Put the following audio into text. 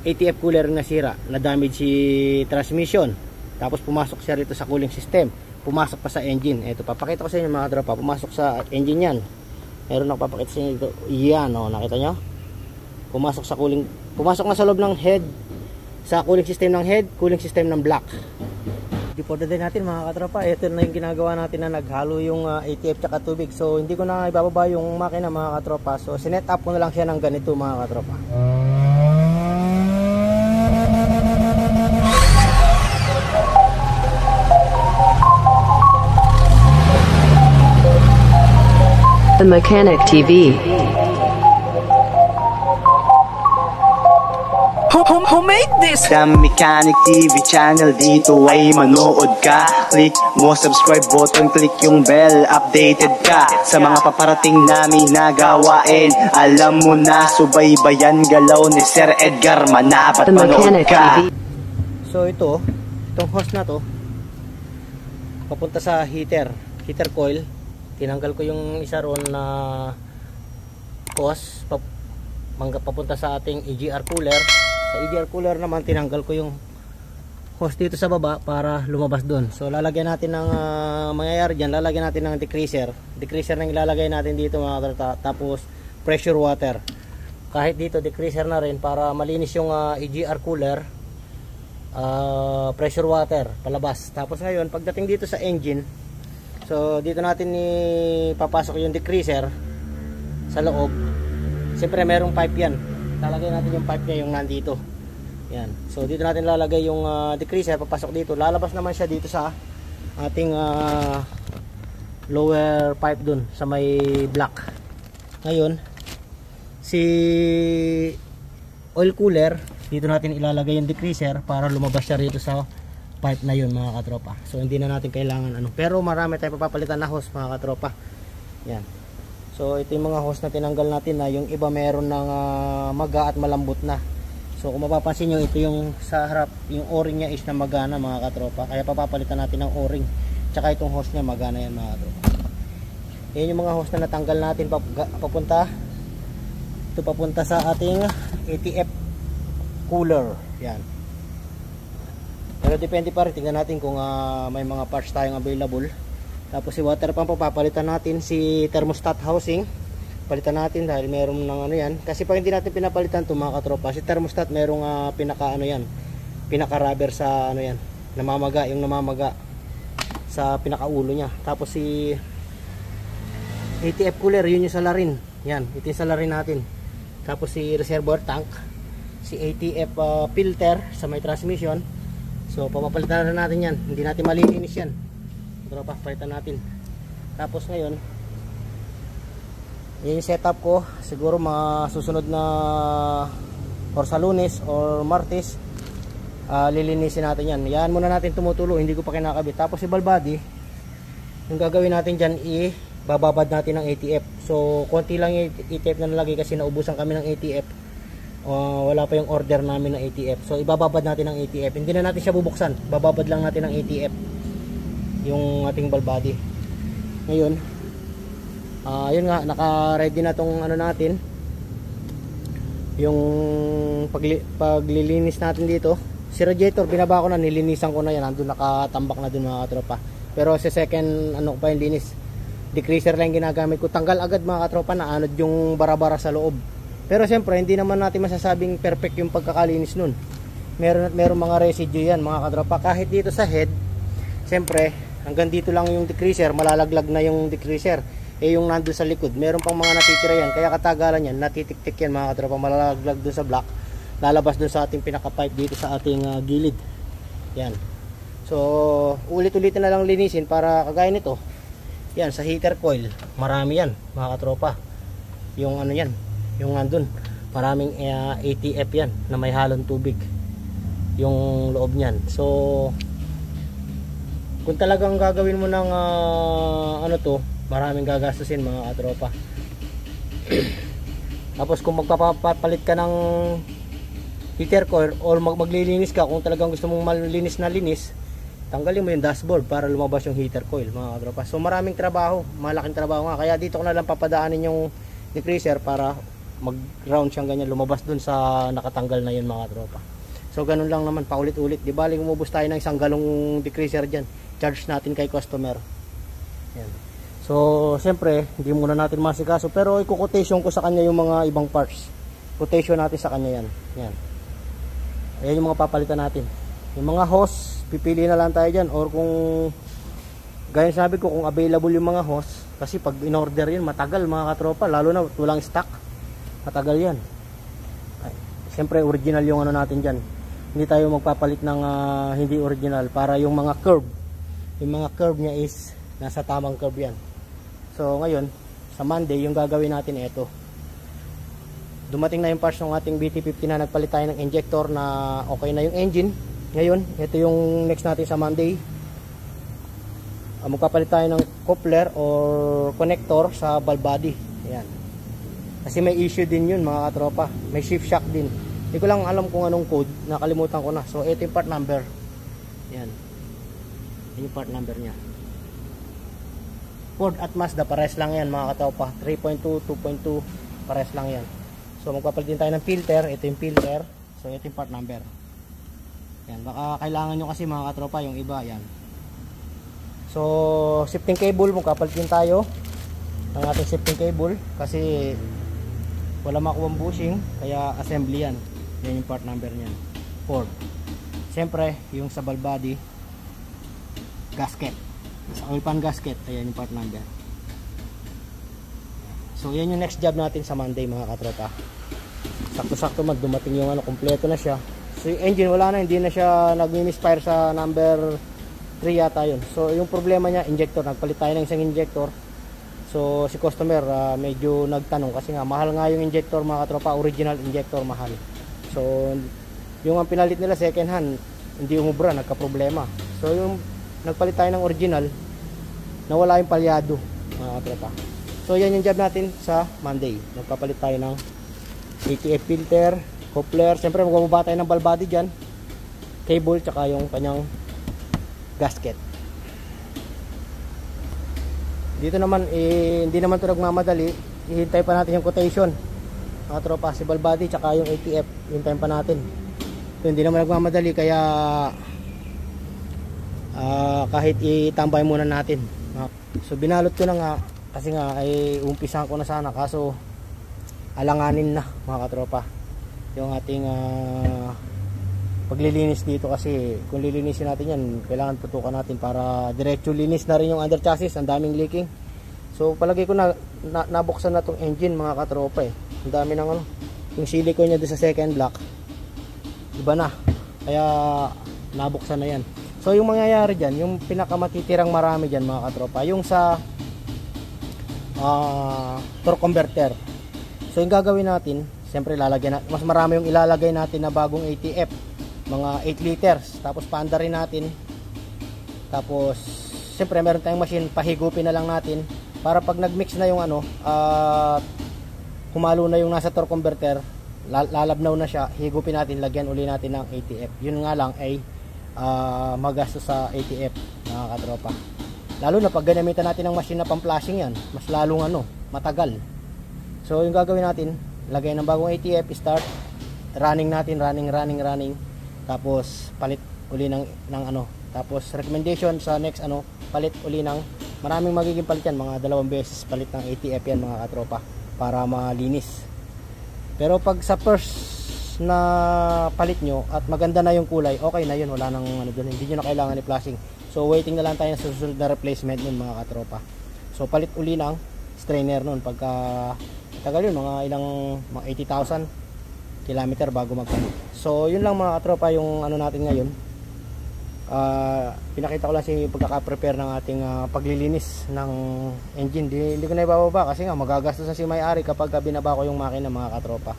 ATF cooler na nasira, na damage si transmission. Tapos pumasok siya rito sa cooling system, pumasok pa sa engine. Ito, papakita ko sa inyo mga tropa, pumasok sa engine yan. Meron ako papakita sa inyo dito. Yan, oh, nakita nyo? Pumasok sa cooling, pumasok na sa loob ng head, sa cooling system ng head, cooling system ng block. Depoda din natin mga katropa. Ito na yung ginagawa natin na naghalo yung ATF tsaka tubig. So hindi ko na ibababa yung makina mga katropa. So sinet up ko na lang siya ng ganito mga katropa. The Mechanic TV. Who made this? The Mechanic TV channel, dito ay manood ka. Click mo subscribe button, click yung bell, updated ka sa mga paparating namin na gawain. Alam mo na, subaybayan galaw ni Sir Edgar, manapat manood ka. So itong hose na to papunta sa heater coil. Tinanggal ko yung isa ron na hose papunta sa ating EGR cooler. Sa EGR cooler naman tinanggal ko yung hose dito sa baba para lumabas doon. So lalagyan natin ng mangyayari dyan, lalagyan natin ng decreaser na ilalagay natin dito mga katropa. Tapos pressure water, kahit dito decreaser na rin para malinis yung EGR cooler. Pressure water palabas. Tapos ngayon pagdating dito sa engine, so dito natin ipapasok yung decreaser sa loob. Siyempre merong pipe yan, lalagay natin yung pipe niya, yung nandito yan. So dito natin lalagay yung decreaser, papasok dito, lalabas naman siya dito sa ating lower pipe dun sa may block. Ngayon si oil cooler, dito natin ilalagay yung decreaser para lumabas siya rito sa pipe na yun mga katropa. So hindi na natin kailangan pero marami tayong papapalitan na hose mga katropa. Yan. So ito yung mga hose na tinanggal natin na yung iba meron ng maga at malambot na. So kung mapapansin nyo, ito yung sa harap, yung o-ring niya is na magana mga katropa. Kaya papapalitan natin ng o-ring. Tsaka itong hose niya magana yan mga katropa. Yan yung mga hose na natanggal natin papunta. Ito papunta sa ating ATF cooler. Yan. Pero depende pa rin, tingnan natin kung may mga parts tayong available. Tapos si water pump, papalitan natin. Si thermostat housing, palitan natin dahil meron ng ano yan. Kasi pag hindi natin pinapalitan ito mga katropa, si thermostat merong pinaka ano yan, pinaka rubber sa ano yan, namamaga, yung namamaga sa pinaka ulo niya. Tapos si ATF cooler, yun yung salarin. Yan, ito yung salarin natin. Tapos si reservoir tank, si ATF filter sa may transmission. So papapalitan na natin yan, hindi natin malilinis yan. Tropa, palitan natin. Tapos ngayon, yun yung setup ko. Siguro mga susunod na or sa Lunes or Martes, lilinisin natin yan. Yan muna natin tumutulo, hindi ko pa kinakabit. Tapos si ball body, yung gagawin natin dyan, bababad natin ng ATF. So konti lang yung ATF na nalagay kasi naubusan kami ng ATF. Wala pa yung order namin ng ATF. So ibababad natin ng ATF. Hindi na natin siya bubuksan, bababad lang natin ng ATF yung ating ball body. Ngayon yun nga, naka-ready na tong ano natin, yung paglilinis natin dito. Si radiator binaba ko na, nilinisan ko na yan, nandun nakatambak na dun mga katropa. Pero sa second ano pa yung linis, decreaser lang ginagamit ko. Tanggal agad mga katropa na anod yung bara-bara sa loob. Pero siyempre hindi naman natin masasabing perfect yung pagkakalinis nun. Meron mga residue yan mga katropa. Kahit dito sa head, siyempre hanggang dito lang yung decreaser, malalaglag na yung decreaser. Yung nandun sa likod, meron pang mga natitira yan. Kaya katagalan yan, natitik-tik yan mga katropa, malalaglag dun sa block, lalabas dun sa ating pinaka-pipe dito sa ating gilid. Yan. So ulit-ulitin na lang linisin para kagaya nito. Yan, sa heater coil, marami yan mga katropa. Yung ano yan, yung nandun, maraming ATF yan na may halong tubig yung loob nyan. So kung talagang gagawin mo ng ano to, maraming gagastusin mga katropa. Tapos kung magpapalit ka ng heater coil or maglilinis ka, kung talagang gusto mong malinis na linis, tanggalin mo yung dashboard para lumabas yung heater coil mga katropa. So maraming trabaho, malaking trabaho nga. Kaya dito ko na lang papadaanin yung decreaser para mag round siyang ganyan, lumabas dun sa nakatanggal na yun mga tropa. So ganun lang naman, paulit-ulit. Di bali umubos tayo ng isang galong decreaser dyan, charge natin kay customer. Yan. So siyempre hindi muna natin masikaso, pero i-quotation ko sa kanya yung mga ibang parts. Quotation natin sa kanya yan. Yan. Ayan yung mga papalitan natin. Yung mga hose, pipili na lang tayo dyan, or kung gaya sabi ko, kung available yung mga hose, kasi pag in-order yun matagal mga katropa, lalo na walang stock, matagal yan. Ay, siyempre original yung ano natin dyan, hindi tayo magpapalit ng hindi original, para yung mga curve niya is nasa tamang curve yan. So ngayon sa Monday yung gagawin natin ito, dumating na yung parts ng ating BT50 na nagpalit tayo ng injector na okay na yung engine. Ngayon ito yung next natin sa Monday, magpapalit tayo ng coupler or connector sa valve body. Ayan. Kasi may issue din yun mga katropa, may shift shock din. Hindi ko lang alam kung anong code, nakalimutan ko na. So ito yung part number. Ayan. Ito yung part number nya. Ford at Mazda, pares lang yan mga katropa. 3.2, 2.2, pares lang yan. So magpapalit din tayo ng filter. Ito yung filter. So ito yung part number. Ayan. Baka kailangan nyo kasi mga katropa yung iba. Ayan. So shifting cable, magpapalit din tayo ng ating shifting cable. Kasi wala makuha bushing, kaya assembly yan. Yan yung part number niyan, Ford. Siyempre yung sa valve body gasket, sa oil pan gasket, ayan yung part number. So yan yung next job natin sa Monday mga katropa. Sakto-sakto dumating yung ano, kompleto na siya. So yung engine wala na, hindi na siya nagmi-misfire sa number 3 yata yun. So yung problema niya, injector, nagpalit tayo ng isang injector. So si customer medyo nagtanong kasi nga mahal nga yung injector mga katropa, original injector mahal. So yung ang pinalit nila second hand, hindi umubra, nagka-problema. So yung nagpalit tayo ng original, nawala yung palyado mga katropa. So yan yung job natin sa Monday. Magpapalit tayo ng ATF filter, coupler, siyempre magbababa tayo ng valve body dyan, cable, tsaka yung kanyang gasket. Dito naman hindi naman ito nagmamadali, ihintay pa natin yung quotation mga tropa, si valve body tsaka yung ATF, hintayin pa natin. So, hindi naman nagmamadali, kaya kahit itambay muna natin. So binalot ko na nga, kasi nga ay umpisahan ko na sana, kaso alanganin na mga katropa yung ating paglilinis dito. Kasi kung lilinisin natin yan, kailangan tutukan natin para diretso linis na rin yung under chassis, ang daming leaking. So palagi ko nabuksan na tong engine mga katropa eh. Ang dami ng ano, yung silicone niya doon sa second block iba na, kaya nabuksan na yan. So yung mangyayari dyan, yung pinakamatitirang marami dyan mga katropa, yung sa torque converter. So yung gagawin natin, siyempre lalagyan na, mas marami yung ilalagay natin na bagong ATF, mga 8 liters, tapos paanda rin natin. Tapos siyempre meron tayong machine, pahigupin na lang natin para pag nagmix na yung ano, humalo na yung nasa torque converter, lalabnaw na siya, higupin natin, lagyan uli natin ng ATF. Yun nga lang ay magastos sa ATF mga katropa, lalo na pag ginamitan natin ng machine na pang-flashing yan, mas lalong ano, matagal. So yung gagawin natin, lagay ng bagong ATF, start running natin, running, tapos palit uli ng ano, tapos recommendation sa next ano, palit uli ng, maraming magiging palit yan, mga 2 beses palit ng ATF yan mga katropa, para malinis. Pero pag sa first na palit nyo at maganda na yung kulay, okay na yun, wala nang ano doon, hindi nyo na kailangan ni flashing. So waiting na lang tayo sa susunod na replacement nun mga katropa. So palit uli ng strainer nun, pagka tagal yun, mga 80,000 kilometer bago magpalit. So yun lang mga katropa yung ano natin ngayon. Pinakita ko lang si pagkaka-prepare ng ating paglilinis ng engine. Hindi ko na ibababa kasi nga magagastos na si may-ari kapag binaba ko yung makina mga katropa.